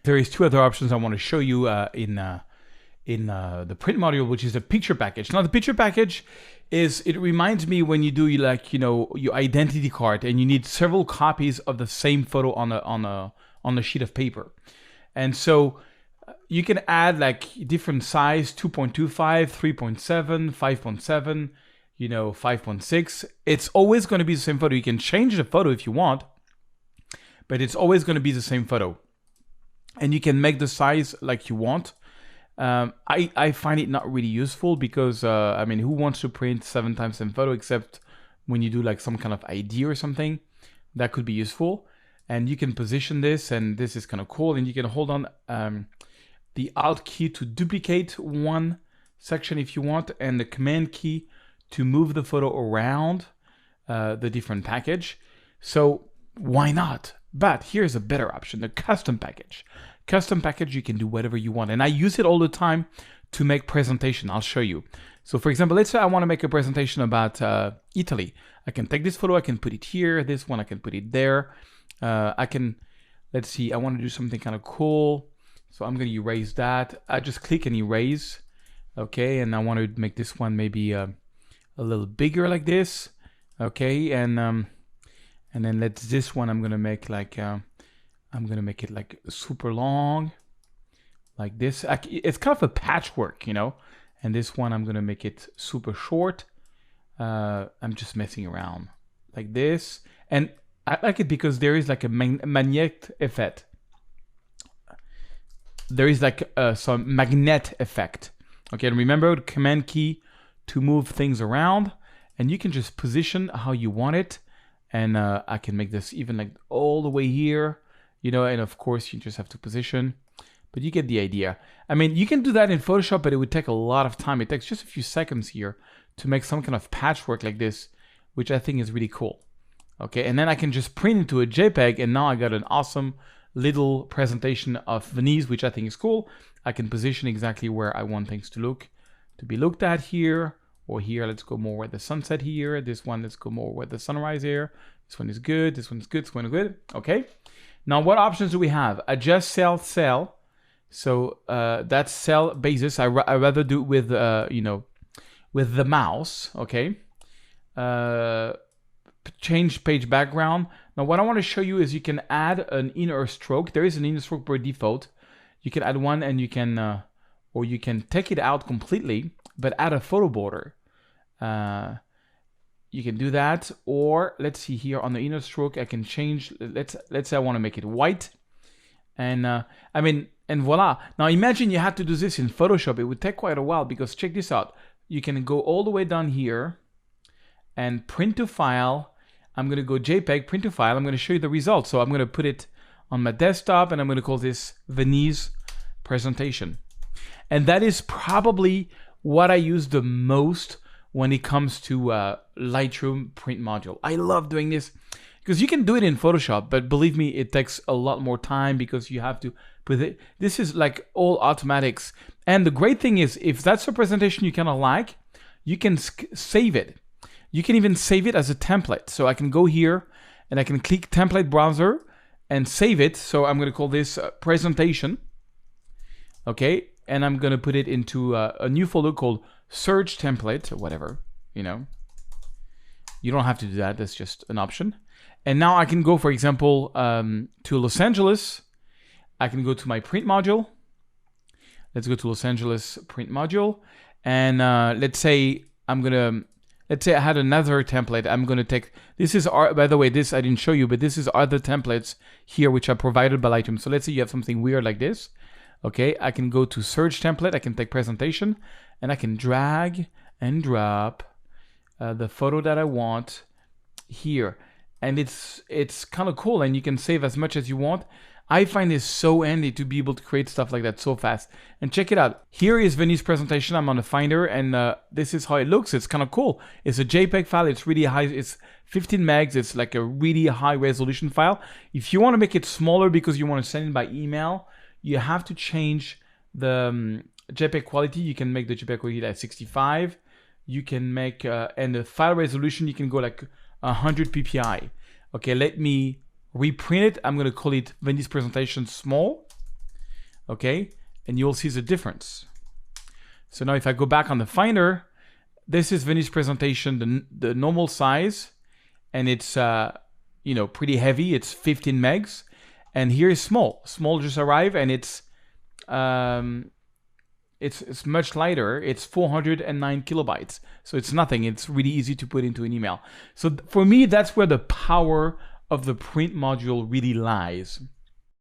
there is two other options I want to show you in the print module, which is the picture package. Now the picture package it reminds me when you do like, your identity card and you need several copies of the same photo on a sheet of paper. And so you can add like different size, 2.25, 3.7, 5.7, 5.6. It's always going to be the same photo. You can change the photo if you want, but it's always going to be the same photo. And you can make the size like you want. I find it not really useful because, who wants to print 7 times the same photo except when you do like some kind of ID or something? That could be useful. And you can position this, and this is kind of cool. And you can hold on the Alt key to duplicate one section if you want, and the Command key to move the photo around the different package. So why not? But here's a better option, the custom package. Custom package, you can do whatever you want. And I use it all the time to make presentation. I'll show you. So for example, let's say I want to make a presentation about Italy. I can take this photo, I can put it here. This one, I can put it there. Let's see, I want to do something kind of cool. So I'm going to erase that. I just click and erase. Okay, and I want to make this one maybe a little bigger like this. Okay, and then this one I'm going to make like... I'm going to make it like super long, like this. It's kind of a patchwork, and this one I'm going to make it super short. I'm just messing around like this. And I like it because there is like a magnet effect. There is like some magnet effect. Okay, and remember the Command key to move things around, and you can just position how you want it. And I can make this even like all the way here. And of course you just have to position, but you get the idea. You can do that in Photoshop, but it would take a lot of time. It takes just a few seconds here to make some kind of patchwork like this, which I think is really cool. Okay, and then I can just print into a JPEG, and now I got an awesome little presentation of Venice, which I think is cool. I can position exactly where I want things to be looked at here, or here. Let's go more with the sunset here. This one, let's go more with the sunrise here. This one is good. This one is good. This one is good. Okay. Now, what options do we have? Adjust cell. So that's cell basis. I rather do it with with the mouse. Okay. Change page background. Now, what I want to show you is you can add an inner stroke. There is an inner stroke by default. You can add one, and you can or you can take it out completely, but add a photo border. You can do that, or let's see here on the inner stroke, I can change. Let's say I want to make it white, and and voila. Now imagine you had to do this in Photoshop. It would take quite a while because check this out. You can go all the way down here and print to file. I'm going to go JPEG, print to file. I'm going to show you the results. So I'm going to put it on my desktop, and I'm going to call this Venice presentation. And that is probably what I use the most when it comes to Lightroom print module. I love doing this because you can do it in Photoshop, but believe me, it takes a lot more time because you have to put it. This is like all automatics. And the great thing is, if that's a presentation you kind of like, you can save it. You can even save it as a template. So I can go here and I can click template browser and save it. So I'm going to call this presentation. Okay. And I'm going to put it into a new folder called search template or whatever, You don't have to do that. That's just an option. And now I can go, for example, to Los Angeles. I can go to my print module. Let's go to Los Angeles print module. And let's say I had another template. I'm going to take, this is, by the way, this I didn't show you, but this is other templates here, which are provided by Lightroom. So let's say you have something weird like this. Okay, I can go to search template. I can take presentation, and I can drag and drop the photo that I want here. And it's kind of cool, and you can save as much as you want. I find this so handy to be able to create stuff like that so fast. And check it out. Here is Venice presentation. I'm on the Finder, and this is how it looks. It's kind of cool. It's a JPEG file. It's really high. It's 15 megs. It's like a really high resolution file. If you want to make it smaller because you want to send it by email, you have to change the JPEG quality. You can make the JPEG quality like 65. You can make, and the file resolution, you can go like 100 ppi. Okay, let me reprint it. I'm going to call it Venice presentation small. okay? And you'll see the difference. So now if I go back on the Finder, this is Venice presentation, the normal size, and it's pretty heavy. It's 15 megs, and here is small. Small just arrived, and it's much lighter. It's 409 kilobytes, so it's nothing. It's really easy to put into an email. So for me, that's where the power of the print module really lies.